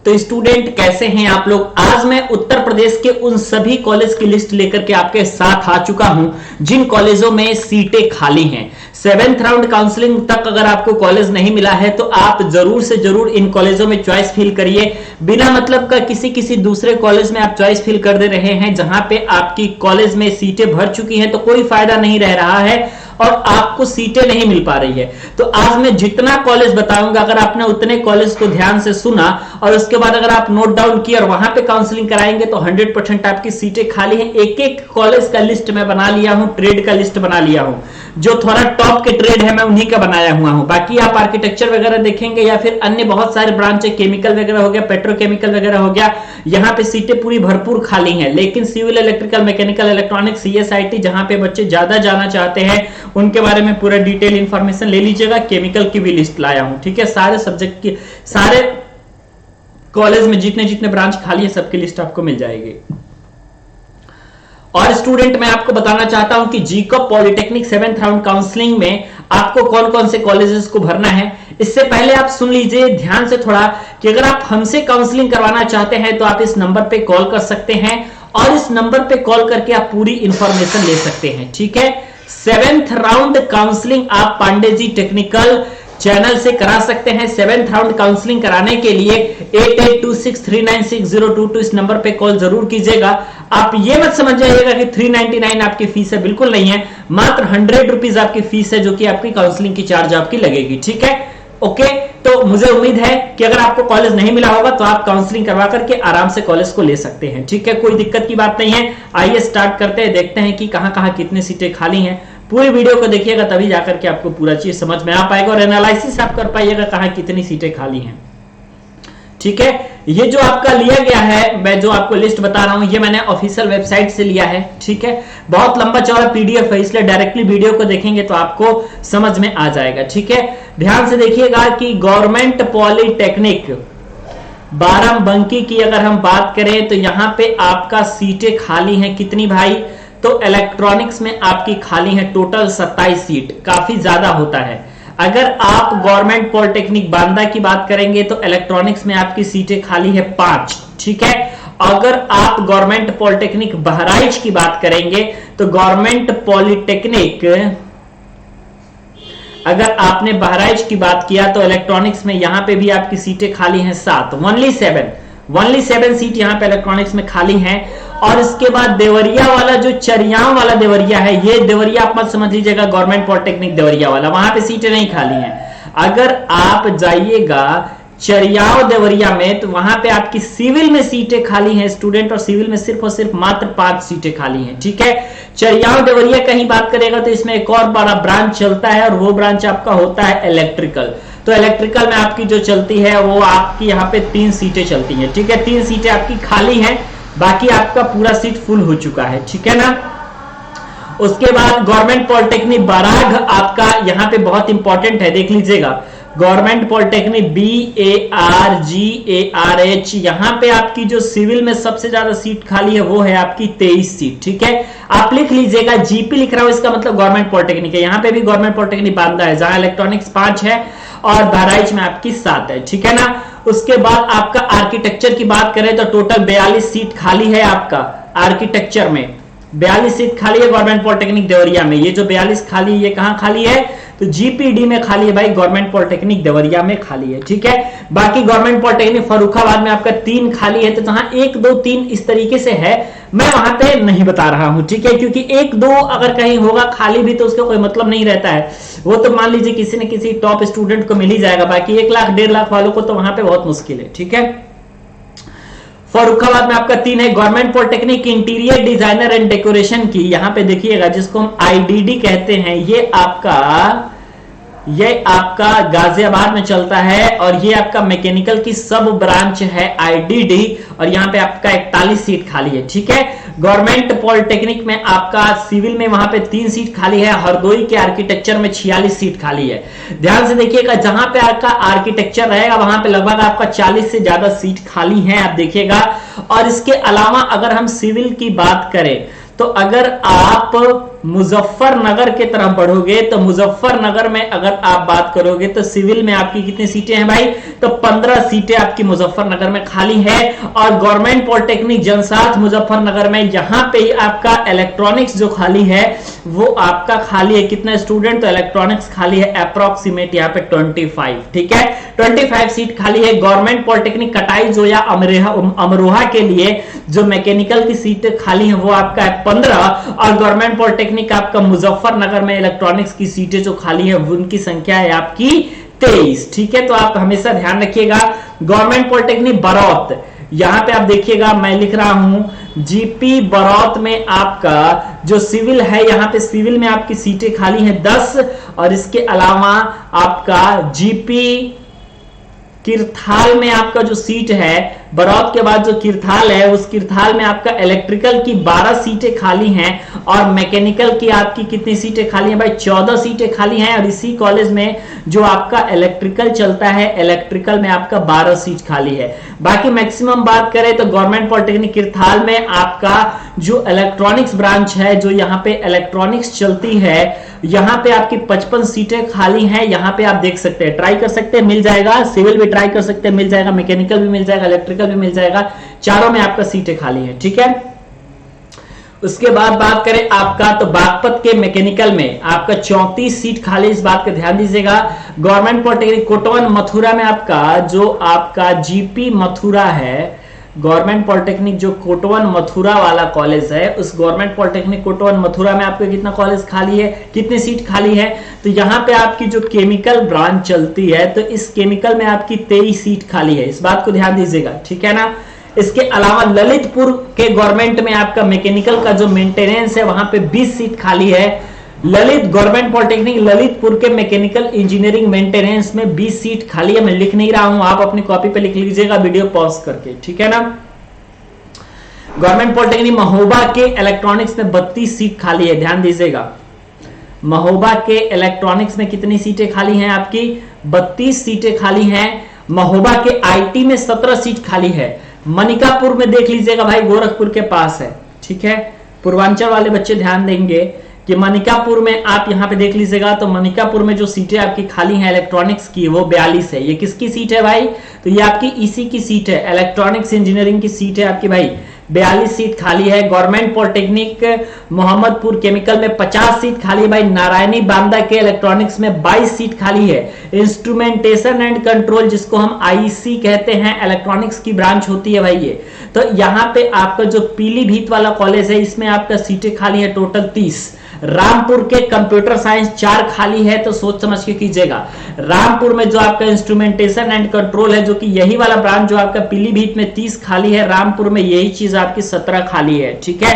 तो स्टूडेंट कैसे हैं आप लोग। आज मैं उत्तर प्रदेश के उन सभी कॉलेज की लिस्ट लेकर के आपके साथ आ चुका हूं जिन कॉलेजों में सीटें खाली हैं। 7th राउंड काउंसलिंग तक अगर आपको कॉलेज नहीं मिला है तो आप जरूर से जरूर इन कॉलेजों में चॉइस फिल करिए। बिना मतलब का किसी दूसरे कॉलेज में आप चॉइस फिल कर दे रहे हैं जहां पे आपकी कॉलेज में सीटें भर चुकी हैं तो कोई फायदा नहीं रह रहा है और आपको सीटें नहीं मिल पा रही है। तो आज मैं जितना कॉलेज बताऊंगा अगर आपने उतने कॉलेज को ध्यान से सुना और उसके बाद अगर आप नोट डाउन किए और वहां पे काउंसलिंग कराएंगे तो 100% आपकी सीटें खाली हैं। एक एक कॉलेज का लिस्ट मैं बना लिया हूं, ट्रेड का लिस्ट बना लिया हूं, जो थोड़ा टॉप के ट्रेड है मैं उन्हीं का बनाया हुआ हूं। बाकी आप आर्किटेक्चर वगैरह देखेंगे या फिर अन्य बहुत सारे ब्रांच है, केमिकल वगैरह हो गया, पेट्रोकेमिकल वगैरह हो गया, यहां पे सीटें पूरी भरपूर खाली हैं। लेकिन civil, electrical, mechanical, electronics, CSIT जहां पे बच्चे ज्यादा जाना चाहते हैं उनके बारे में पूरा डिटेल इंफॉर्मेशन ले लीजिएगा। केमिकल की भी लिस्ट लाया हूं, ठीक है। सारे सब्जेक्ट की, सारे कॉलेज में जितने ब्रांच खाली है सबकी लिस्ट आपको मिल जाएगी। और स्टूडेंट मैं आपको बताना चाहता हूं कि जीकॉप पॉलिटेक्निक 7th राउंड काउंसलिंग में आपको कौन कौन से कॉलेजेस को भरना है। इससे पहले आप सुन लीजिए ध्यान से थोड़ा कि अगर आप हमसे काउंसलिंग करवाना चाहते हैं तो आप इस नंबर पे कॉल कर सकते हैं और इस नंबर पे कॉल करके आप पूरी इंफॉर्मेशन ले सकते हैं, ठीक है। 7th राउंड काउंसलिंग आप पांडे जी टेक्निकल चैनल से करा सकते हैं। 7th राउंड काउंसलिंग कराने के लिए 8826396022 इस नंबर पे कॉल जरूर कीजिएगा। आप ये मत समझ जाइएगा कि 399 आपकी फीस है, बिल्कुल नहीं है। मात्र 100 रुपीज आपकी फीस है जो कि आपकी काउंसलिंग की चार्ज आपकी लगेगी, ठीक है। ओके, तो मुझे उम्मीद है कि अगर आपको कॉलेज नहीं मिला होगा तो आप काउंसलिंग करवा करके आराम से कॉलेज को ले सकते हैं, ठीक है। कोई दिक्कत की बात नहीं है। आइए स्टार्ट करते हैं, देखते हैं कि कहां कितनी सीटें खाली हैं। पूरी वीडियो को देखिएगा तभी जाकर के आपको पूरा चीज समझ में आ पाएगा और एनालिसिस आप कर पाइएगा कहां कितनी सीटें खाली हैं, ठीक है। ये जो आपका लिया गया है, मैं जो आपको लिस्ट बता रहा हूं, ये मैंने ऑफिशियल वेबसाइट से लिया है, ठीक है। बहुत लंबा चौड़ा पीडीएफ है इसलिए डायरेक्टली वीडियो को देखेंगे तो आपको समझ में आ जाएगा, ठीक है। ध्यान से देखिएगा कि गवर्नमेंट पॉलिटेक्निक बाराबंकी की अगर हम बात करें तो यहां पे आपका सीटें खाली हैं कितनी भाई, तो इलेक्ट्रॉनिक्स में आपकी खाली है टोटल 27 सीट, काफी ज्यादा होता है। अगर आप गवर्नमेंट पॉलिटेक्निक बांदा की बात करेंगे तो इलेक्ट्रॉनिक्स में आपकी सीटें खाली है 5, ठीक है। अगर आप गवर्नमेंट पॉलिटेक्निक बहराइच की बात करेंगे तो गवर्नमेंट पॉलिटेक्निक, अगर आपने बहराइच की बात किया तो इलेक्ट्रॉनिक्स में यहां पे भी आपकी सीटें खाली हैं 7, ओनली 7 सीट यहां पे इलेक्ट्रॉनिक्स में खाली हैं। और इसके बाद देवरिया वाला जो चरियाव वाला देवरिया है, ये देवरिया आप मत समझ लीजिएगा गवर्नमेंट पॉलिटेक्निक देवरिया वाला, वहां पे सीटें नहीं खाली हैं। अगर आप जाइएगा चरियाव देवरिया में तो वहां पे आपकी सिविल में सीटें खाली हैं स्टूडेंट, और सिविल में सिर्फ और सिर्फ मात्र 5 सीटें खाली हैं, ठीक है। चरियाव देवरिया का ही बात करेगा तो इसमें एक और बड़ा ब्रांच चलता है और वो ब्रांच आपका होता है इलेक्ट्रिकल। तो इलेक्ट्रिकल में आपकी जो चलती है वो आपकी यहाँ पे 3 सीटें चलती हैं, ठीक है। 3 सीटें आपकी खाली हैं, बाकी आपका पूरा सीट फुल हो चुका है, ठीक है ना। उसके बाद गवर्नमेंट पॉलिटेक्निक बराग आपका यहाँ पे बहुत इंपॉर्टेंट है, देख लीजिएगा। गवर्नमेंट पॉलिटेक्निक BARGARH, यहां पे आपकी जो सिविल में सबसे ज्यादा सीट खाली है वो है आपकी 23 सीट, ठीक है। आप लिख लीजिएगा, जीपी लिख रहा हूं इसका मतलब गवर्नमेंट पॉलिटेक्निक है। यहां पे भी गवर्नमेंट पॉलिटेक्निक बांदा है जहां इलेक्ट्रॉनिक्स 5 है और बहराइच में आपकी 7 है, ठीक है ना। उसके बाद आपका आर्किटेक्चर की बात करें तो टोटल 42 सीट खाली है आपका आर्किटेक्चर में, 42 सीट खाली है गवर्नमेंट पॉलिटेक्निक देवरिया में। ये जो 42 खाली है ये कहां खाली है, तो जीपीडी में खाली है भाई, गवर्नमेंट पॉलिटेक्निक देवरिया में खाली है, ठीक है। बाकी गवर्नमेंट पॉलिटेक्निक फर्रुखाबाद में आपका 3 खाली है, तो जहां 1 2 3 इस तरीके से है, मैं वहां पे नहीं बता रहा हूं, ठीक है। क्योंकि 1 2 अगर कहीं होगा खाली भी तो उसका कोई मतलब नहीं रहता है, वो तो मान लीजिए किसी न किसी टॉप स्टूडेंट को मिल ही जाएगा, बाकी 1 लाख 1.5 लाख वालों को तो वहां पे बहुत मुश्किल है, ठीक है। फर्रुखाबाद में आपका 3 है। Government polytechnic interior designer and decoration की, यहां पे देखिएगा जिसको हम आईडीडी कहते हैं, ये आपका गाजियाबाद में चलता है और ये आपका मैकेनिकल की सब ब्रांच है आईडीडी, और यहां पे आपका 41 सीट खाली है, ठीक है। गवर्नमेंट पॉलिटेक्निक में आपका सिविल में वहां पे 3 सीट खाली है, हरदोई के आर्किटेक्चर में 46 सीट खाली है। ध्यान से देखिएगा, जहां पे आपका आर्किटेक्चर रहेगा वहां पे लगभग आपका 40 से ज्यादा सीट खाली है, आप देखिएगा। और इसके अलावा अगर हम सिविल की बात करें तो अगर आप मुजफ्फरनगर की तरफ बढ़ोगे तो मुजफ्फरनगर में अगर आप बात करोगे तो सिविल में आपकी कितनी सीटें हैं भाई, तो 15 सीटें आपकी मुजफ्फरनगर में खाली है। और गवर्नमेंट पॉलिटेक्निक जनसाथ मुजफ्फरनगर में यहां पे आपका इलेक्ट्रॉनिक्स जो खाली है वो आपका खाली है। कितना स्टूडेंट, तो इलेक्ट्रॉनिक्स खाली है अप्रोक्सीमेट यहाँ पे 25, ठीक है, 25 सीट खाली है। गवर्नमेंट पॉलिटेक्निक कटाई जो या अमरोहा के लिए जो मैकेनिकल की सीटें खाली है वो आपका है 15। और गवर्नमेंट पॉलिटेक्निक आपका मुजफ्फरनगर में इलेक्ट्रॉनिक्स की सीटें जो खाली है उनकी संख्या है आपकी 23, ठीक है। तो आप हमेशा ध्यान रखिएगा। गवर्नमेंट पॉलिटेक्निक बरौत, यहां पे आप देखिएगा मैं लिख रहा हूं जीपी बरौत में आपका जो सिविल है, यहां पे सिविल में आपकी सीटें खाली हैं 10। और इसके अलावा आपका जीपी किरथाल में आपका जो सीट है, बरौत के बाद जो किरथाल है उस किरथाल में आपका इलेक्ट्रिकल की 12 सीटें खाली हैं। और मैकेनिकल की आपकी कितनी सीटें खाली हैं भाई, 14 सीटें खाली हैं। और इसी कॉलेज में जो आपका इलेक्ट्रिकल चलता है, इलेक्ट्रिकल में आपका 12 सीट खाली है। बाकी मैक्सिमम बात करें तो गवर्नमेंट पॉलिटेक्निक किरथाल में आपका जो इलेक्ट्रॉनिक्स ब्रांच है, जो यहाँ पे इलेक्ट्रॉनिक्स चलती है, यहां पे आपकी 55 सीटें खाली हैं। यहां पे आप देख सकते हैं, ट्राई कर सकते हैं, मिल जाएगा। सिविल भी ट्राई कर सकते हैं, मिल जाएगा। मैकेनिकल भी मिल जाएगा, इलेक्ट्रिकल भी मिल जाएगा। चारों में आपका सीटें खाली हैं, ठीक है। उसके बाद बात करें आपका तो बागपत के मैकेनिकल में आपका 34 सीट खाली, इस बात का ध्यान दीजिएगा। गवर्नमेंट पॉलिटेक्निक कोटवन मथुरा में आपका जो आपका जीपी मथुरा है, गवर्नमेंट पॉलिटेक्निक जो कोटवन मथुरा वाला कॉलेज है, उस गवर्नमेंट पॉलिटेक्निक कोटवन मथुरा में आपको कितना कॉलेज खाली है, कितनी सीट खाली है, तो यहाँ पे आपकी जो केमिकल ब्रांच चलती है तो इस केमिकल में आपकी 23 सीट खाली है, इस बात को ध्यान दीजिएगा, ठीक है ना। इसके अलावा ललितपुर के गवर्नमेंट में आपका मैकेनिकल का जो मेंटेनेंस है वहां पे 20 सीट खाली है। ललित गवर्नमेंट पॉलिटेक्निक ललितपुर के मैकेनिकल इंजीनियरिंग मेंटेनेंस में 20 सीट खाली है। मैं लिख नहीं रहा हूं, आप अपनी कॉपी पे लिख लीजिएगा वीडियो पॉज करके, ठीक है ना। गवर्नमेंट पॉलिटेक्निक महोबा के इलेक्ट्रॉनिक्स में 32 सीट खाली है, ध्यान दीजिएगा। महोबा के इलेक्ट्रॉनिक्स में कितनी सीटें खाली हैं आपकी, 32 सीटें खाली हैं। महोबा के आईटी में 17 सीट खाली है। मनिकापुर में देख लीजिएगा भाई, गोरखपुर के पास है, ठीक है। पूर्वांचल वाले बच्चे ध्यान देंगे कि मनिकापुर में आप यहां पे देख लीजिएगा, तो मनिकापुर में जो सीटें आपकी खाली हैं इलेक्ट्रॉनिक्स की वो 42 है। ये किसकी सीट है भाई, तो ये आपकी ईसी की सीट है, इलेक्ट्रॉनिक्स इंजीनियरिंग की सीट है आपकी भाई, 42 सीट खाली है। गवर्नमेंट पॉलिटेक्निक मोहम्मदपुर केमिकल में 50 सीट खाली है भाई। नारायणी बांदा के इलेक्ट्रॉनिक्स में 22 सीट खाली है। इंस्ट्रूमेंटेशन एंड कंट्रोल जिसको हम आईसी कहते हैं, इलेक्ट्रॉनिक्स की ब्रांच होती है भाई ये। तो यहाँ पे आपका जो पीलीभीत वाला कॉलेज है इसमें आपका सीटें खाली है टोटल 30। रामपुर के कंप्यूटर साइंस 4 खाली है, तो सोच समझ के कीजिएगा। रामपुर में जो आपका इंस्ट्रूमेंटेशन एंड कंट्रोल है, जो कि यही वाला ब्रांच जो आपका पीलीभीत में 30 खाली है, रामपुर में यही चीज आपकी 17 खाली है, ठीक है।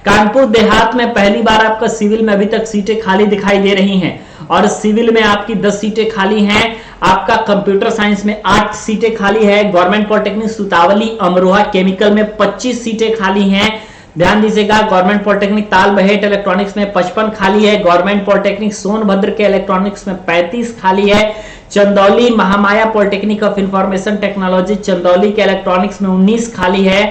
कानपुर देहात में पहली बार आपका सिविल में अभी तक सीटें खाली दिखाई दे रही हैं, और सिविल में आपकी 10 सीटें खाली हैं। आपका कंप्यूटर साइंस में 8 सीटें खाली है। गवर्नमेंट पॉलिटेक्निक सुतावली अमरोहा केमिकल में 25 सीटें खाली हैं, ध्यान दीजिएगा। गवर्नमेंट पॉलिटेक्निक ताल बहेट इलेक्ट्रॉनिक्स में 55 खाली है। गवर्नमेंट पॉलिटेक्निक सोनभद्र के इलेक्ट्रॉनिक्स में 35 खाली है। Chandauli Mahamaya polytechnic of information technology Chandauli के इलेक्ट्रॉनिक्स में 19 खाली है।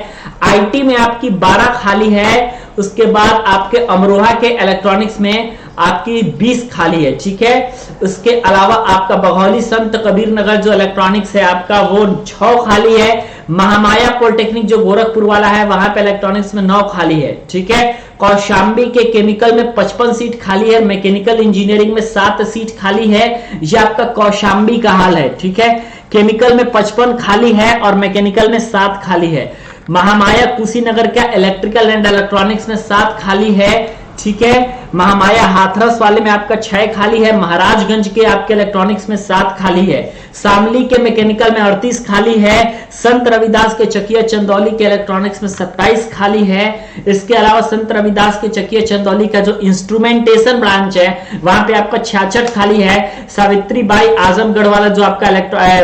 आईटी में आपकी 12 खाली है। उसके बाद आपके अमरोहा के इलेक्ट्रॉनिक्स में आपकी 20 खाली है, ठीक है। उसके अलावा आपका बघौली संत कबीर नगर जो इलेक्ट्रॉनिक्स है आपका वो 6 खाली है। महामाया पॉलिटेक्निक जो गोरखपुर वाला है वहां पे इलेक्ट्रॉनिक्स में 9 खाली है, ठीक है। कौशाम्बी के केमिकल में 55 सीट खाली है। मैकेनिकल इंजीनियरिंग में 7 सीट खाली है। यह आपका कौशाम्बी का हाल है, ठीक है। केमिकल में 55 खाली है और मैकेनिकल में 7 खाली है। महामाया कुशीनगर का इलेक्ट्रिकल एंड इलेक्ट्रॉनिक्स में 7 खाली है, ठीक है। महामाया हाथरस वाले में आपका 6 खाली है। महाराजगंज के आपके इलेक्ट्रॉनिक्स में 7 खाली है। शामली के मैकेनिकल में 38 खाली है। संत रविदास के चकिया चंदौली के इलेक्ट्रॉनिक्स में 27 खाली है। इसके अलावा संत रविदास के चकिया चंदौली का जो इंस्ट्रूमेंटेशन ब्रांच है वहां पे आपका 66 खाली है। सावित्रीबाई आजमगढ़ वाला जो आपका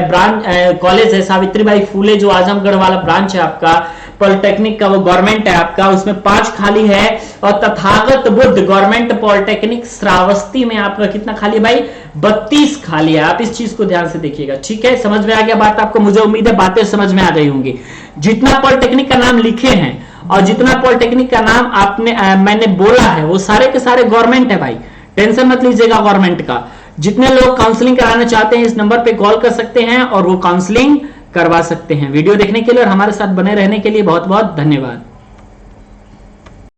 ब्रांच कॉलेज है, सावित्रीबाई फूले जो आजमगढ़ वाला ब्रांच है आपका पॉलिटेक्निक का, वो गवर्नमेंट है आपका, उसमें 5 खाली है। और तथागत बुद्ध गवर्नमेंट पॉलिटेक्निक श्रावस्ती में आपका कितना खाली है भाई, 32 खाली है। आप इस चीज को ध्यान से देखिएगा, ठीक है। समझ में आ गया बात आपको, मुझे उम्मीद है बातें समझ में आ गई होंगी। जितना पॉलिटेक्निक का नाम लिखे हैं और जितना पॉलिटेक्निक का नाम आपने मैंने बोला है वो सारे के सारे गवर्नमेंट है भाई, टेंशन मत लीजिएगा गवर्नमेंट का। जितने लोग काउंसलिंग कराना चाहते हैं इस नंबर पे कॉल कर सकते हैं और वो काउंसलिंग करवा सकते हैं। वीडियो देखने के लिए और हमारे साथ बने रहने के लिए बहुत बहुत धन्यवाद।